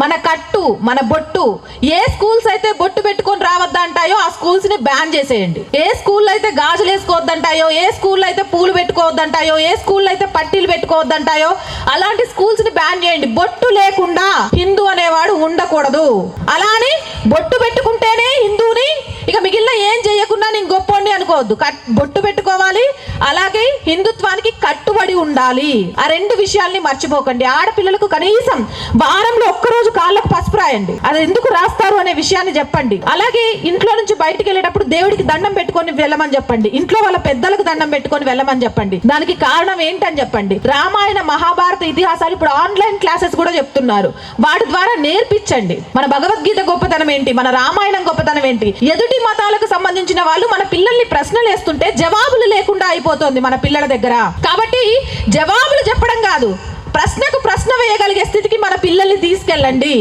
మన కట్టు, మన బొట్టు. ఏ స్కూల్స్ అయితే బొట్టు పెట్టుకొని రావద్దంటాయో ఆ స్కూల్స్ ని బ్యాన్ చేసేయండి. ఏ స్కూల్లో అయితే గాజులు వేసుకోవద్దంటాయో, ఏ స్కూల్లో అయితే పూలు పెట్టుకోవద్దంటాయో, ఏ స్కూల్లో అయితే పట్టీలు పెట్టుకోవద్దంటాయో అలాంటి స్కూల్స్ ని బ్యాన్ చేయండి. బొట్టు లేకుండా హిందూ అనేవాడు ఉండకూడదు. అలా అని బొట్టు పెట్టుకుంటేనే హిందూని, ఇక మిగిలిన ఏం చేయకుండా నేను గొప్పోండి అనుకోవద్దు. బొట్టు పెట్టుకోవాలి, అలాగే హిందుత్వానికి కట్టుబడి ఉండాలి. ఆ రెండు విషయాల్ని మర్చిపోకండి. ఆడపిల్లలకు కనీసం వారంలో ఒక్కరోజు కాళ్ళకు పసుపు రాయండి. అది ఎందుకు రాస్తారు అనే విషయాన్ని చెప్పండి. అలాగే ఇంట్లో నుంచి బయటికి వెళ్ళేటప్పుడు దేవుడికి దండం పెట్టుకొని వెళ్ళమని చెప్పండి. ఇంట్లో వాళ్ళ పెద్దలకు దండం పెట్టుకొని వెళ్ళమని చెప్పండి. దానికి కారణం ఏంటని చెప్పండి. రామాయణ మహాభారత ఇతిహాసాలు ఇప్పుడు ఆన్లైన్ క్లాసెస్ కూడా చెప్తున్నారు. వాటి ద్వారా నేర్పించండి. మన భగవద్గీత గొప్పతనం ఏంటి, మన రామాయణం గొప్పతనం ఏంటి. ఎదుటి మతాలకు సంబంధించిన వాళ్ళు మన పిల్లల్ని ప్రశ్నలు వేస్తుంటే జవాబులు లేకుండా అయిపోతుంది మన పిల్లల దగ్గర. కాబట్టి జవాబులు చెప్పడం కాదు, ప్రశ్నకు ప్రశ్న వేయగలిగే స్థితికి మన పిల్లల్ని తీసుకెళ్ళండి.